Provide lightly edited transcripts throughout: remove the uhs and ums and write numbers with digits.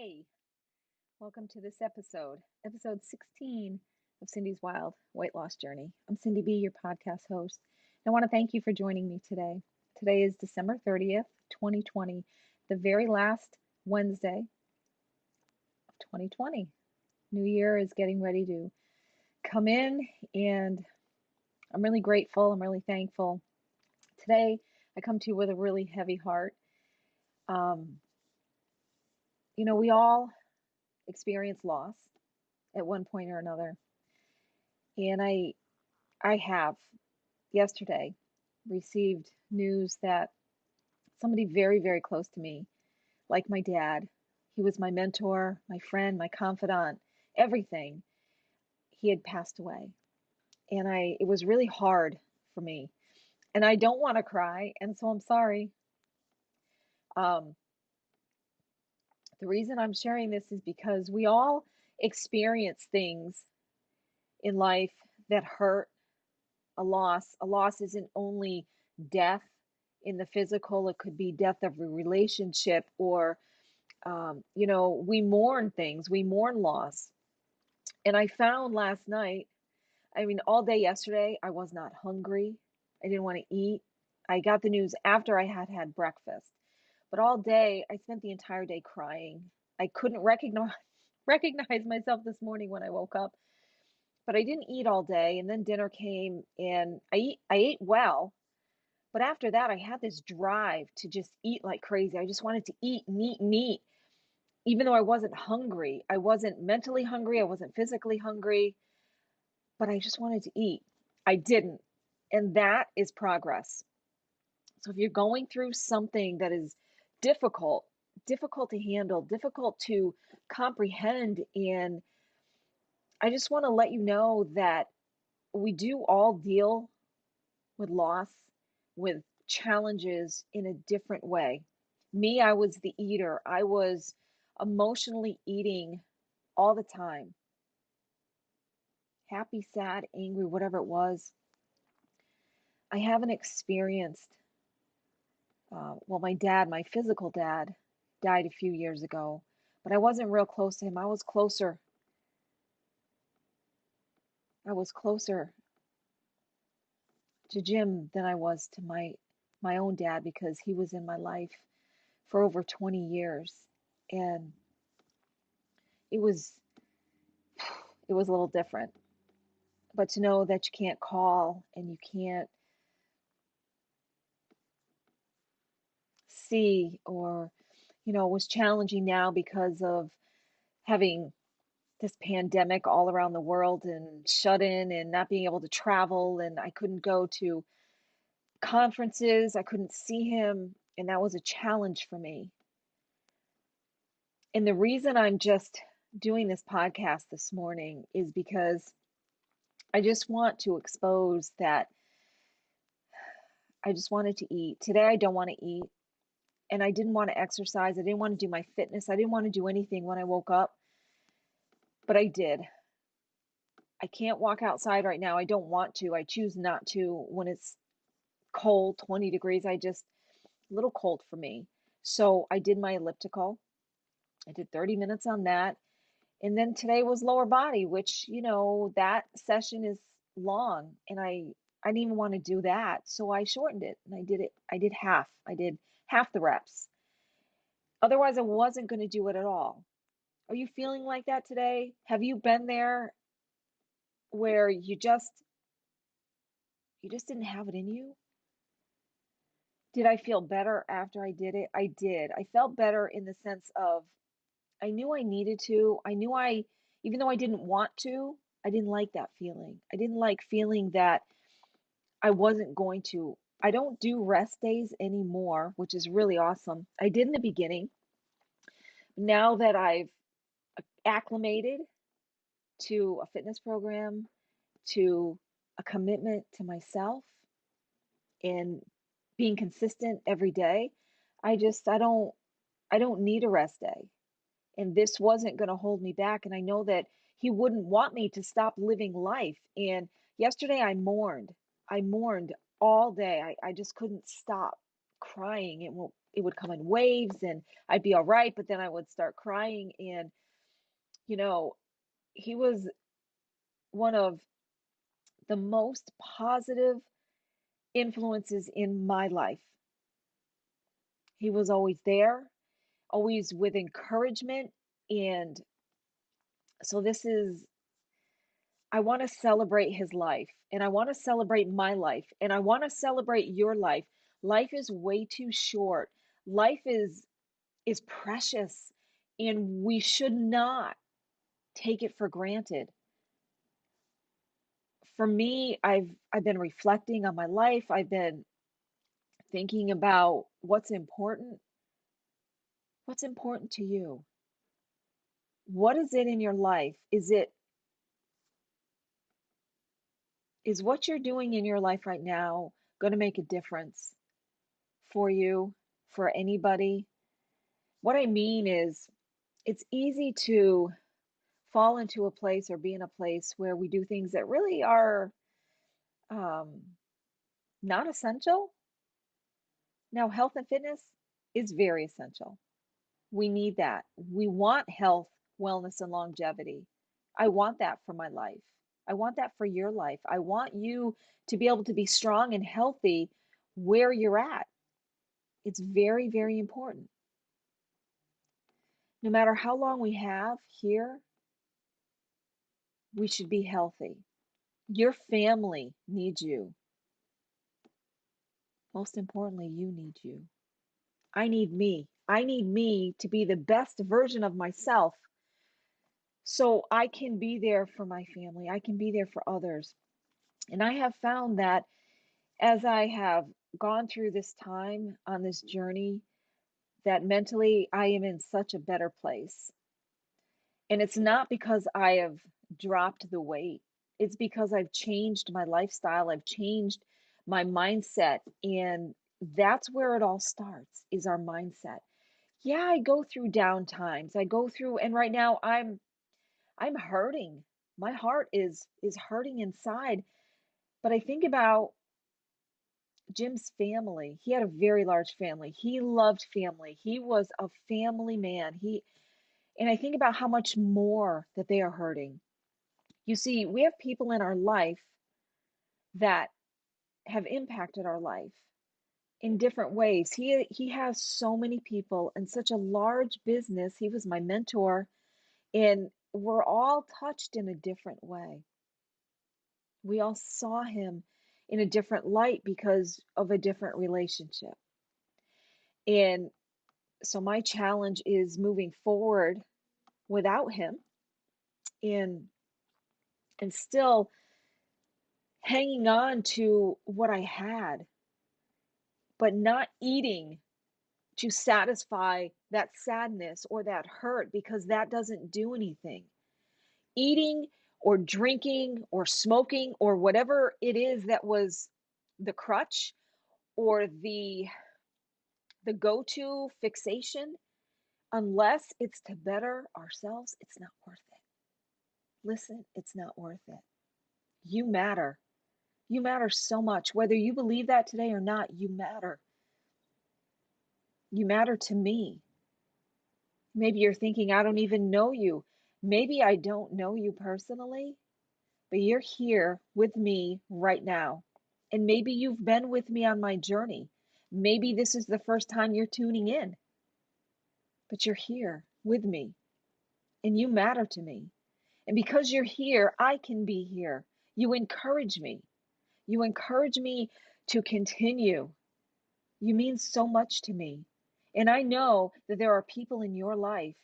Hey, welcome to this episode 16 of Cindy's Wild Weight Loss Journey. I'm Cindy B, your podcast host. I want to thank you for joining me today. Today is December 30th, 2020, the very last Wednesday of 2020. New Year is getting ready to come in, and I'm really grateful. I'm really thankful. Today, I come to you with a really heavy heart. Um, we all experience loss at one point or another. And I have yesterday received news that somebody very, very close to me, like my dad, he was my mentor, my friend, my confidant, everything, he had passed away. And it was really hard for me. And I don't want to cry, and so I'm sorry. Um, the reason I'm sharing this is because we all experience things in life that hurt. A loss. A loss isn't only death in the physical, it could be death of a relationship, or, we mourn things, we mourn loss. And I found last night, all day yesterday, I was not hungry. I didn't want to eat. I got the news after I had had breakfast. But all day, I spent the entire day crying. I couldn't recognize myself this morning when I woke up. But I didn't eat all day, and then dinner came, and I ate well. But after that, I had this drive to just eat like crazy. I just wanted to eat and eat and eat, even though I wasn't hungry. I wasn't mentally hungry. I wasn't physically hungry, but I just wanted to eat. I didn't. And that is progress. So if you're going through something that is difficult, difficult to handle, difficult to comprehend, and I just want to let you know that we do all deal with loss, with challenges in a different way. Me, I was the eater. I was emotionally eating all the time. Happy, sad, angry, whatever it was. I haven't experienced, my dad, my physical dad, died a few years ago, but I wasn't real close to him. I was closer to Jim than I was to my own dad because he was in my life for over 20 years. And it was it was a little different. But to know that you can't call and you can't see, or, it was challenging now because of having this pandemic all around the world and shut in and not being able to travel. And I couldn't go to conferences, I couldn't see him. And that was a challenge for me. And the reason I'm just doing this podcast this morning is because I just want to expose that I just wanted to eat. Today, I don't want to eat, and I didn't want to exercise. I didn't want to do my fitness. I didn't want to do anything when I woke up, but I did. I can't walk outside right now. I don't want to. I choose not to when it's cold, 20 degrees. A little cold for me. So I did my elliptical. I did 30 minutes on that. And then today was lower body, which, that session is long, and I didn't even want to do that. So I shortened it and I did it. I did half. I did half the reps. Otherwise, I wasn't going to do it at all. Are you feeling like that today? Have you been there where you just didn't have it in you? Did I feel better after I did it? I did. I felt better in the sense of I knew I needed to. Even though I didn't want to, I didn't like that feeling. I didn't like feeling that I wasn't going to. I don't do rest days anymore, which is really awesome. I did in the beginning. Now that I've acclimated to a fitness program, to a commitment to myself, and being consistent every day, I don't need a rest day. And this wasn't going to hold me back, and I know that he wouldn't want me to stop living life. And yesterday I mourned all day. I just couldn't stop crying. it would come in waves and I'd be all right, but then I would start crying. And, you know, he was one of the most positive influences in my life. He was always there, always with encouragement. And so I want to celebrate his life and I want to celebrate my life and I want to celebrate your life. Life is way too short. Life is precious and we should not take it for granted. For me, I've been reflecting on my life. I've been thinking about what's important. What's important to you? What is it in your life? Is what you're doing in your life right now going to make a difference for you, for anybody? What I mean is, it's easy to fall into a place or be in a place where we do things that really are um, not essential. Now, health and fitness is very essential. We need that. We want health, wellness, and longevity. I want that for my life. I want that for your life. I want you to be able to be strong and healthy where you're at. It's very, very important. No matter how long we have here, we should be healthy. Your family needs you. Most importantly, you need you. I need me. I need me to be the best version of myself so I can be there for my family. I can be there for others. And I have found that as I have gone through this time on this journey, that mentally I am in such a better place. And it's not because I have dropped the weight, it's because I've changed my lifestyle, I've changed my mindset. And that's where it all starts, is our mindset. Yeah, I go through down times. I go through, and right now I'm hurting. My heart is hurting inside. But I think about Jim's family. He had a very large family. He loved family. He was a family man. And I think about how much more that they are hurting. You see, we have people in our life that have impacted our life in different ways. He has so many people and such a large business. He was my mentor, and we're all touched in a different way. We all saw him in a different light because of a different relationship. And so my challenge is moving forward without him and still hanging on to what I had, but not eating to satisfy that sadness or that hurt because that doesn't do anything. Eating or drinking or smoking or whatever it is that was the crutch or the go-to fixation, unless it's to better ourselves, it's not worth it. Listen, it's not worth it. You matter. You matter so much. Whether you believe that today or not, you matter. You matter to me. Maybe you're thinking, I don't even know you. Maybe I don't know you personally, but you're here with me right now. And maybe you've been with me on my journey. Maybe this is the first time you're tuning in, but you're here with me and you matter to me. And because you're here, I can be here. You encourage me. You encourage me to continue. You mean so much to me. And I know that there are people in your life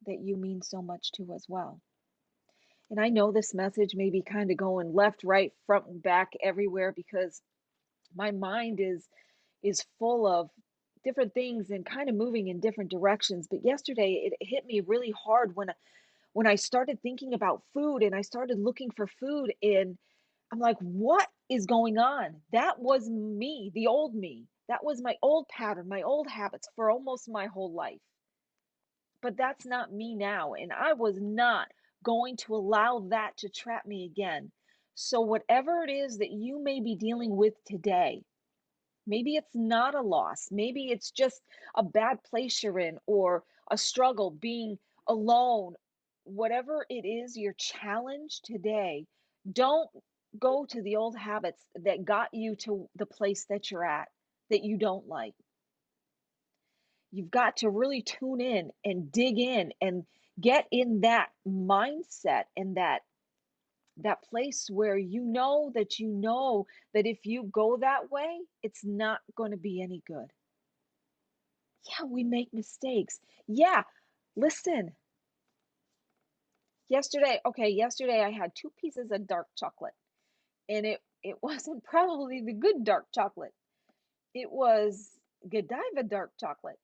that you mean so much to as well. And I know this message may be kind of going left, right, front, and back everywhere because my mind is full of different things and kind of moving in different directions. But yesterday it hit me really hard when I started thinking about food and I started looking for food and I'm like, what is going on? That was me, the old me. That was my old pattern, my old habits for almost my whole life. But that's not me now. And I was not going to allow that to trap me again. So, whatever it is that you may be dealing with today, Maybe it's not a loss. Maybe it's just a bad place you're in or a struggle being alone. Whatever it is, your challenge today, don't go to the old habits that got you to the place that you're at that you don't like. You've got to really tune in and dig in and get in that mindset and that place where you know that if you go that way, it's not going to be any good. Yeah, we make mistakes. Yeah, listen. Yesterday I had two pieces of dark chocolate, and it wasn't probably the good dark chocolate. It was Godiva dark chocolate,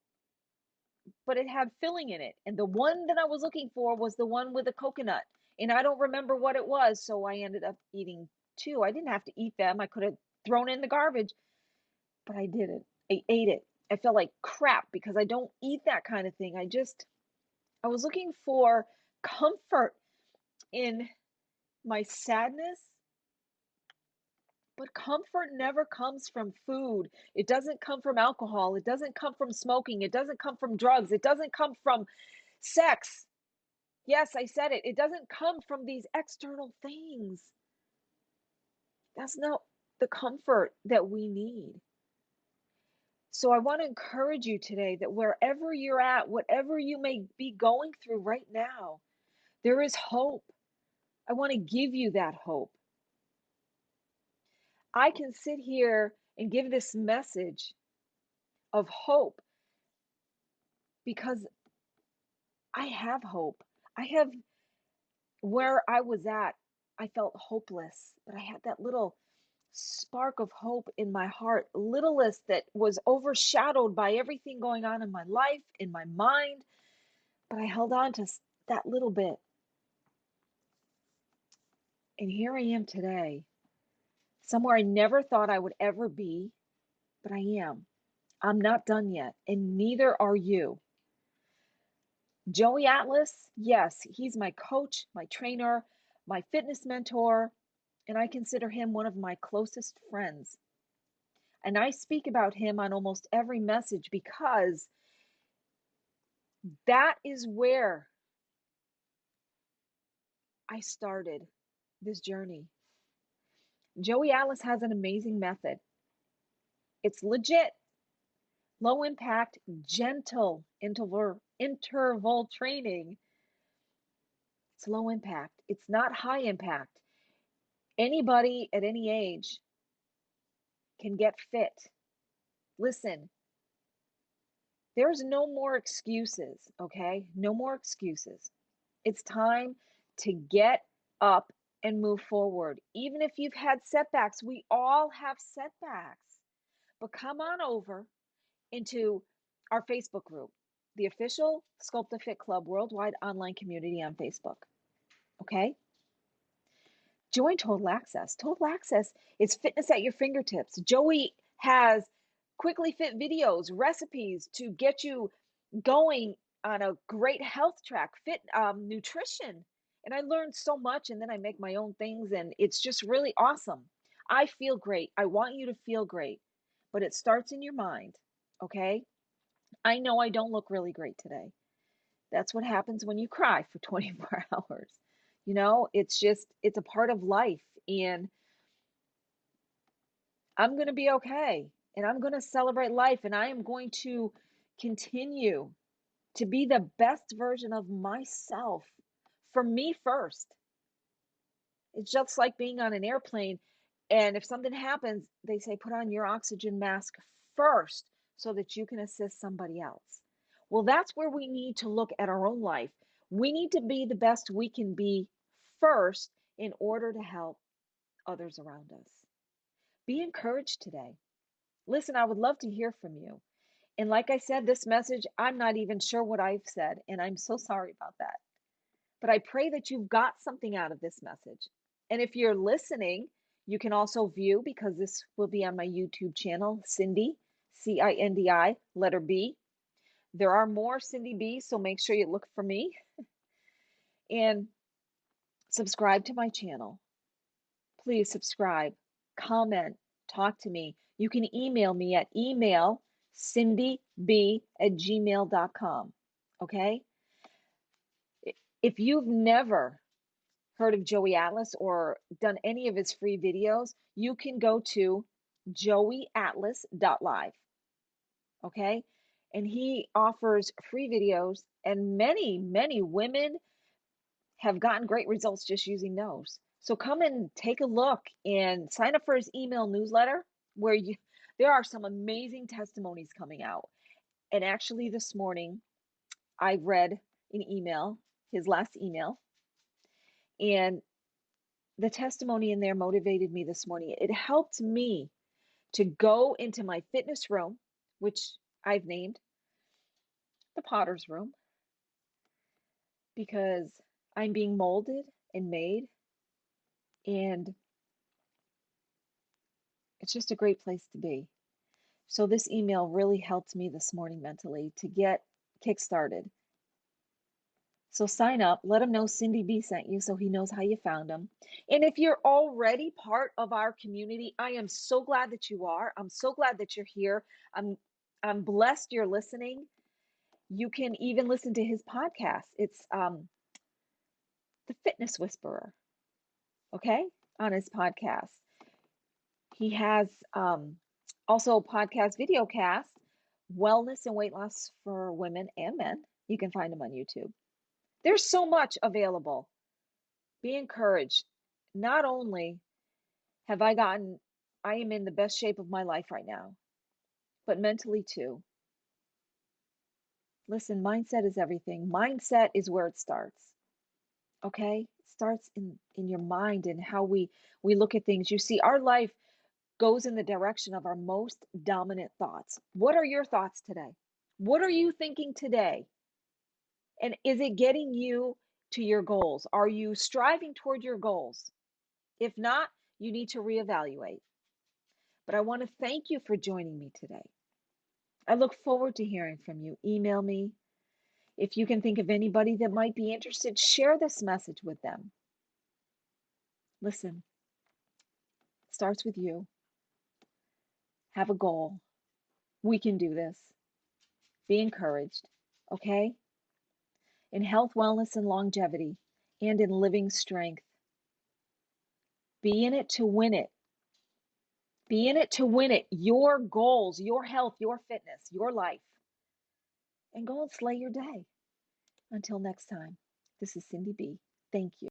but it had filling in it. And the one that I was looking for was the one with the coconut. And I don't remember what it was, so I ended up eating two. I didn't have to eat them. I could have thrown in the garbage, but I didn't. I ate it. I felt like crap because I don't eat that kind of thing. I was looking for comfort in my sadness, but comfort never comes from food. It doesn't come from alcohol. It doesn't come from smoking. It doesn't come from drugs. It doesn't come from sex. Yes, I said it. It doesn't come from these external things. That's not the comfort that we need. So I want to encourage you today that wherever you're at, whatever you may be going through right now, there is hope. I want to give you that hope. I can sit here and give this message of hope because I have hope. I have where I was at, I felt hopeless, but I had that little spark of hope in my heart, littlest that was overshadowed by everything going on in my life, in my mind, but I held on to that little bit. And here I am today, somewhere I never thought I would ever be, but I am. I'm not done yet, and neither are you. Joey Atlas, yes, he's my coach, my trainer, my fitness mentor, and I consider him one of my closest friends. And I speak about him on almost every message because that is where I started this journey. Joey Atlas has an amazing method. It's legit, low impact, gentle interval training. It's low impact. It's not high impact. Anybody at any age can get fit. Listen, there's no more excuses, okay? No more excuses. It's time to get up and move forward. Even if you've had setbacks, we all have setbacks. But come on over into our Facebook group, the official Sculpt to Fit Club worldwide online community on Facebook. Okay? Join Total Access. Total Access is fitness at your fingertips. Joey has quickly fit videos, recipes to get you going on a great health track, fit nutrition. And I learned so much, and then I make my own things, and it's just really awesome. I feel great. I want you to feel great, but it starts in your mind, okay? I know I don't look really great today. That's what happens when you cry for 24 hours. It's a part of life, and I'm going to be okay, and I'm going to celebrate life, and I am going to continue to be the best version of myself for me first. It's just like being on an airplane, and if something happens, they say put on your oxygen mask first so that you can assist somebody else. Well, that's where we need to look at our own life. We need to be the best we can be first in order to help others around us. Be encouraged today. Listen, I would love to hear from you. And like I said, this message, I'm not even sure what I've said, and I'm so sorry about that. But I pray that you've got something out of this message. And if you're listening, you can also view, because this will be on my YouTube channel, Cindy, Cindi, letter B. There are more Cindy B, so make sure you look for me and subscribe to my channel. Please subscribe, comment, talk to me. You can email me at cindyb@gmail.com. Okay? If you've never heard of Joey Atlas or done any of his free videos, you can go to joeyatlas.live. Okay? And he offers free videos, and many women have gotten great results just using those. So come and take a look and sign up for his email newsletter where there are some amazing testimonies coming out. And actually this morning I read an email, his last email, and the testimony in there motivated me this morning. It helped me to go into my fitness room, which I've named the Potter's Room, because I'm being molded and made, and it's just a great place to be. So this email really helped me this morning mentally to get kick-started. So sign up, let him know Cindy B sent you so he knows how you found him. And if you're already part of our community, I am so glad that you are. I'm so glad that you're here. I'm blessed you're listening. You can even listen to his podcast. It's The Fitness Whisperer, okay? On his podcast. He has also podcast, video cast, wellness and weight loss for women and men. You can find them on YouTube. There's so much available. Be encouraged. Not only have I am in the best shape of my life right now, but mentally too. Listen, mindset is everything. Mindset is where it starts. Okay? It starts in your mind and how we look at things. You see, our life goes in the direction of our most dominant thoughts. What are your thoughts today? What are you thinking today? And is it getting you to your goals? Are you striving toward your goals? If not, you need to reevaluate. But I want to thank you for joining me today. I look forward to hearing from you. Email me. If you can think of anybody that might be interested, share this message with them. Listen, it starts with you. Have a goal. We can do this. Be encouraged, okay? In health, wellness, and longevity, and in living strength. Be in it to win it. Be in it to win it. Your goals, your health, your fitness, your life. And go and slay your day. Until next time, this is Cindy B. Thank you.